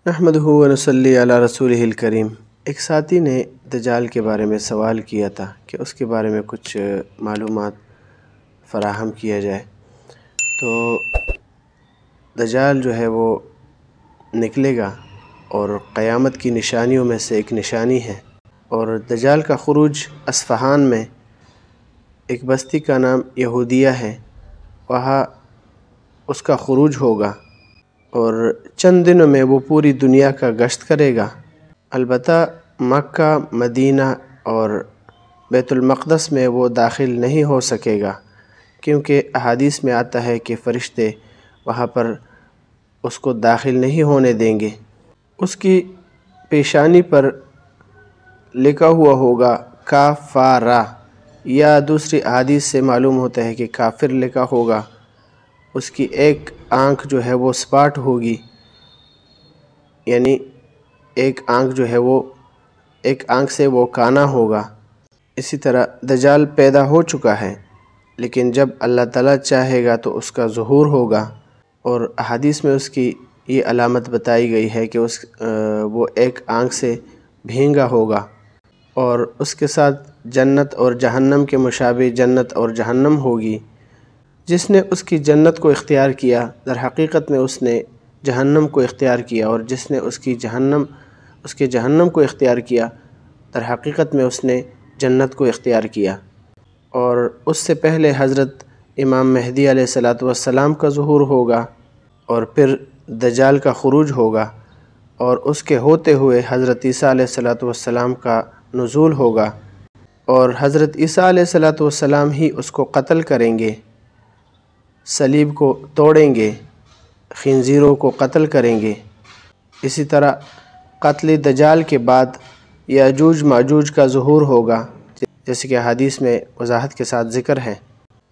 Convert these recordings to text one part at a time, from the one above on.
نحمدہ و نصلی علی رسولہ الکریم۔ ایک ساتھی نے دجال کے بارے میں سوال کیا تھا کہ اس کے بارے میں کچھ معلومات فراہم کیا جائے۔ تو دجال جو ہے وہ نکلے گا اور قیامت کی نشانیوں میں سے ایک نشانی ہے، اور دجال کا خروج اصفہان میں ایک بستی کا نام یہودیہ ہے، وہاں اس کا خروج ہوگا اور چند دنوں میں وہ پوری دنیا کا گشت کرے گا۔ البتہ مکہ، مدینہ اور بیت المقدس میں وہ داخل نہیں ہو سکے گا، کیونکہ احادیث میں آتا ہے کہ فرشتے وہاں پر اس کو داخل نہیں ہونے دیں گے۔ اس کی پیشانی پر لکھا ہوا ہوگا کافارہ، یا دوسری احادیث سے معلوم ہوتا ہے کہ کافر لکھا ہوگا۔ اس کی ایک آنکھ جو ہے وہ سپاٹ ہوگی، یعنی ایک آنکھ سے وہ کانا ہوگا۔ اسی طرح دجال پیدا ہو چکا ہے، لیکن جب اللہ تعالیٰ چاہے گا تو اس کا ظہور ہوگا، اور احادیث میں اس کی یہ علامت بتائی گئی ہے کہ وہ ایک آنکھ سے بھینگا ہوگا، اور اس کے ساتھ جنت اور جہنم کے مشابہ جنت اور جہنم ہوگی۔ جس نے اس کی جنت کو اختیار کیا، در حقیقت میں اس نے جہنم کو اختیار کیا، اور جس نے اس کے جہنم کو اختیار کیا، در حقیقت میں اس نے جنت کو اختیار کیا۔ اور اس سے پہلے حضرت امام مہدی علیہ السلام کا ظہور ہوگا، اور پھر دجال کا خروج ہوگا، اور اس کے ہوتے ہوئے حضرت عیسیٰ علیہ السلام کا نزول ہوگا، اور حضرت عیسیٰ علیہ السلام ہی اس کو قتل کریں گے، صلیب کو توڑیں گے، خنزیروں کو قتل کریں گے۔ اسی طرح قتل دجال کے بعد یاجوج ماجوج کا ظہور ہوگا، جیسے کہ حدیث میں وضاحت کے ساتھ ذکر ہے۔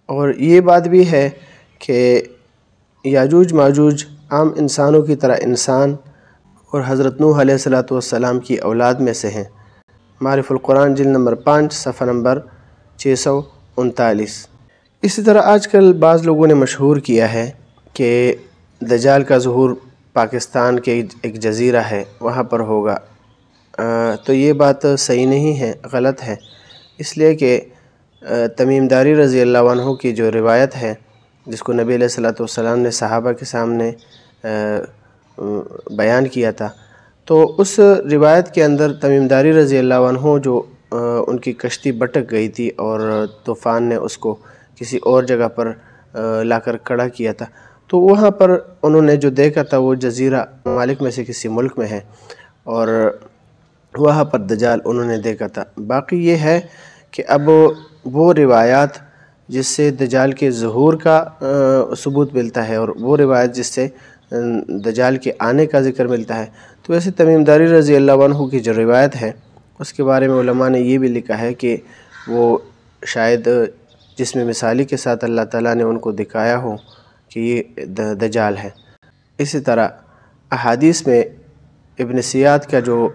اور یہ بات بھی ہے کہ یاجوج ماجوج عام انسانوں کی طرح انسان اور حضرت نوح علیہ السلام کی اولاد میں سے ہیں۔ معارف القرآن جلد نمبر 5 صفحہ نمبر 639۔ اسی طرح آج کل بعض لوگوں نے مشہور کیا ہے کہ دجال کا ظہور پاکستان کے ایک جزیرہ ہے وہاں پر ہوگا، تو یہ بات صحیح نہیں ہے، غلط ہے، اس لیے کہ تمیم داری رضی اللہ عنہ کی جو روایت ہے، جس کو نبی علیہ السلام نے صحابہ کے سامنے بیان کیا تھا، تو اس روایت کے اندر تمیم داری رضی اللہ عنہ جو ان کی کشتی بٹک گئی تھی اور طوفان نے اس کو کسی اور جگہ پر لا کر کھڑا کیا تھا، تو وہاں پر انہوں نے جو دیکھا تھا وہ جزیرہ ممالک میں سے کسی ملک میں ہے، اور وہاں پر دجال انہوں نے دیکھا تھا۔ باقی یہ ہے کہ اب وہ روایات جس سے دجال کے ظہور کا ثبوت ملتا ہے، اور وہ روایت جس سے دجال کے آنے کا ذکر ملتا ہے، تو ویسے تمیم داری رضی اللہ عنہ کی جو روایت ہے اس کے بارے میں علماء نے یہ بھی لکھا ہے کہ وہ شاید جسم مثالی کے ساتھ اللہ تعالیٰ نے ان کو دکھایا ہو کہ یہ دجال ہے۔ اسی طرح احادیث میں ابن سیاد کا جو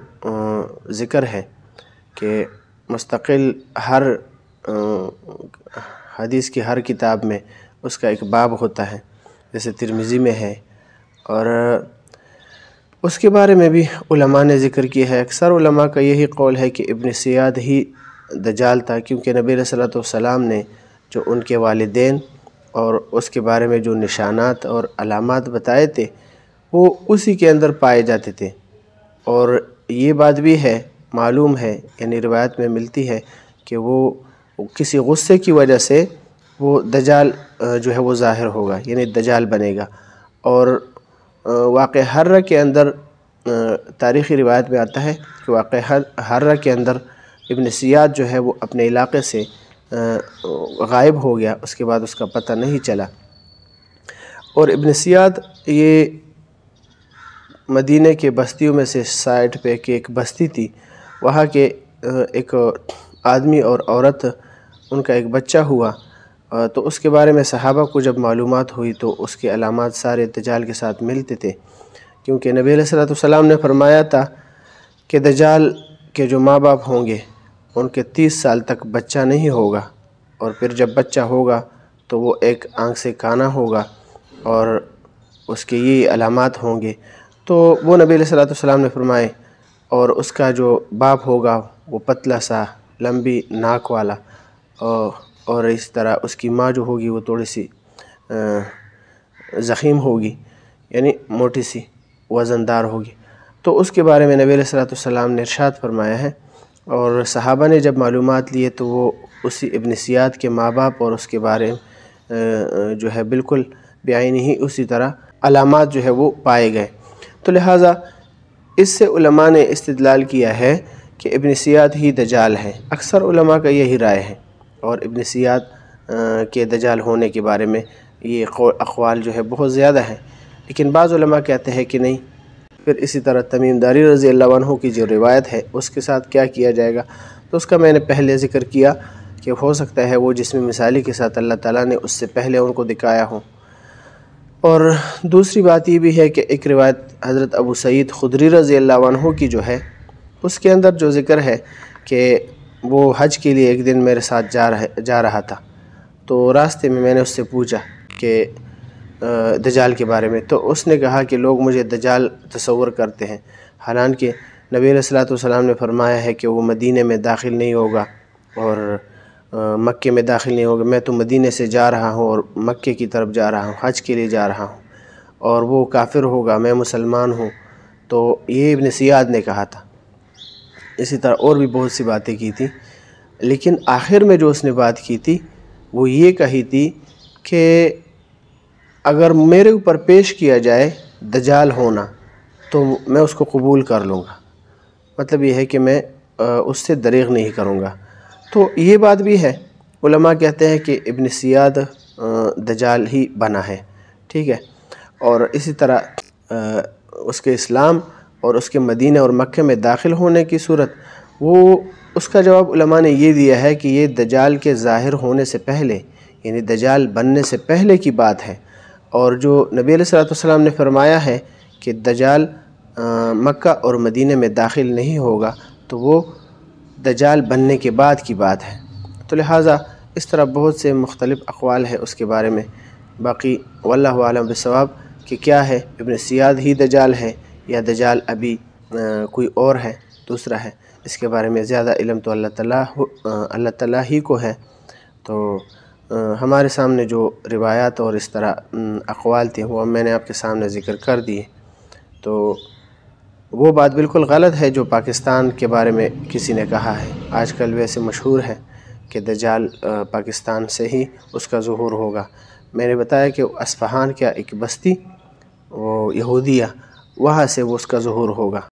ذکر ہے کہ مستقل ہر حدیث کی ہر کتاب میں اس کا ایک باب ہوتا ہے، جیسے ترمذی میں ہے، اور اس کے بارے میں بھی علماء نے ذکر کیا ہے۔ اکثر علماء کا یہی قول ہے کہ ابن سیاد ہی دجال تھا، کیونکہ نبی علیہ السلام نے جو ان کے والدین اور اس کے بارے میں جو نشانات اور علامات بتائے تھے وہ اسی کے اندر پائے جاتے تھے۔ اور یہ بات بھی ہے، معلوم ہے، یعنی روایت میں ملتی ہے کہ وہ کسی غصے کی وجہ سے وہ دجال جو ہے وہ ظاہر ہوگا، یعنی دجال بنے گا۔ اور واقعہ حرہ کے اندر تاریخی روایت میں آتا ہے کہ واقعہ حرہ کے اندر ابن سیاد جو ہے وہ اپنے علاقے سے غائب ہو گیا، اس کے بعد اس کا پتہ نہیں چلا۔ اور ابن سیاد یہ مدینہ کے بستیوں میں سے سائٹ پہ کہ ایک بستی تھی، وہاں کے ایک آدمی اور عورت، ان کا ایک بچہ ہوا، تو اس کے بارے میں صحابہ کو جب معلومات ہوئی تو اس کے علامات سارے دجال کے ساتھ ملتے تھے، کیونکہ نبی علیہ السلام نے فرمایا تھا کہ دجال کے جو ماں باپ ہوں گے ان کے 30 سال تک بچہ نہیں ہوگا، اور پھر جب بچہ ہوگا تو وہ ایک آنکھ سے کانا ہوگا، اور اس کے یہ علامات ہوں گے۔ تو وہ نبی علیہ الصلوۃ والسلام نے فرمائے، اور اس کا جو باپ ہوگا وہ پتلا سا لمبی ناک والا، اور اس طرح اس کی ماں جو ہوگی وہ تھوڑی سی ضخیم ہوگی، یعنی موٹی سی وزندار ہوگی۔ تو اس کے بارے میں نبی علیہ الصلوۃ والسلام نے ارشاد فرمایا ہے، اور صحابہ نے جب معلومات لیے تو وہ اسی ابن سیاد کے ماں باپ اور اس کے بارے جو ہے بالکل بعینی ہی اسی طرح علامات جو ہے وہ پائے گئے۔ تو لہٰذا اس سے علماء نے استدلال کیا ہے کہ ابن سیاد ہی دجال ہے۔ اکثر علماء کا یہی رائے ہے، اور ابن سیاد کے دجال ہونے کے بارے میں یہ اقوال جو ہے بہت زیادہ ہیں، لیکن بعض علماء کہتے ہیں کہ نہیں۔ پھر اسی طرح تمیم داری رضی اللہ عنہ کی جو روایت ہے اس کے ساتھ کیا کیا جائے گا، تو اس کا میں نے پہلے ذکر کیا کہ ہو سکتا ہے وہ جسم مثالی کے ساتھ اللہ تعالیٰ نے اس سے پہلے ان کو دکھایا ہو۔ اور دوسری بات یہ بھی ہے کہ ایک روایت حضرت ابو سعید خدری رضی اللہ عنہ کی جو ہے اس کے اندر جو ذکر ہے کہ وہ حج کے لیے ایک دن میرے ساتھ جا رہا تھا، تو راستے میں نے اس سے پوچھا کہ دجال کے بارے میں، تو اس نے کہا کہ لوگ مجھے دجال تصور کرتے ہیں، حالانکہ نبی علیہ الصلوۃ والسلام نے فرمایا ہے کہ وہ مدینے میں داخل نہیں ہوگا اور مکے میں داخل نہیں ہوگا۔ میں تو مدینے سے جا رہا ہوں اور مکے کی طرف جا رہا ہوں، حج کے لیے جا رہا ہوں، اور وہ کافر ہوگا، میں مسلمان ہوں۔ تو یہ ابن سیاد نے کہا تھا۔ اسی طرح اور بھی بہت سی باتیں کی تھی، لیکن آخر میں جو اس نے بات کی تھی وہ یہ کہی تھی کہ اگر میرے اوپر پیش کیا جائے دجال ہونا تو میں اس کو قبول کر لوں گا، مطلب یہ ہے کہ میں اس سے دریغ نہیں کروں گا۔ تو یہ بات بھی ہے، علماء کہتے ہیں کہ ابن سیاد دجال ہی بنا ہے، ٹھیک ہے۔ اور اسی طرح اس کے اسلام اور اس کے مدینہ اور مکہ میں داخل ہونے کی صورت، وہ اس کا جواب علماء نے یہ دیا ہے کہ یہ دجال کے ظاہر ہونے سے پہلے، یعنی دجال بننے سے پہلے کی بات ہے، اور جو نبی علیہ الصلوۃ والسلام نے فرمایا ہے کہ دجال مکہ اور مدینہ میں داخل نہیں ہوگا، تو وہ دجال بننے کے بعد کی بات ہے۔ تو لہٰذا اس طرح بہت سے مختلف اقوال ہے اس کے بارے میں، باقی واللہ اعلم بالصواب کہ کیا ہے، ابن سیاد ہی دجال ہے یا دجال ابھی کوئی اور ہے، دوسرا ہے، اس کے بارے میں زیادہ علم تو اللہ تعالیٰ ہی کو ہے۔ تو ہمارے سامنے جو روایات اور اس طرح اقوال تھے وہ میں نے آپ کے سامنے ذکر کر دیے۔ تو وہ بات بالکل غلط ہے جو پاکستان کے بارے میں کسی نے کہا ہے، آج کل ویسے مشہور ہے کہ دجال پاکستان سے ہی اس کا ظہور ہوگا۔ میں نے بتایا کہ اصفہان کیا ایک بستی وہ یہودیہ، وہاں سے وہ اس کا ظہور ہوگا۔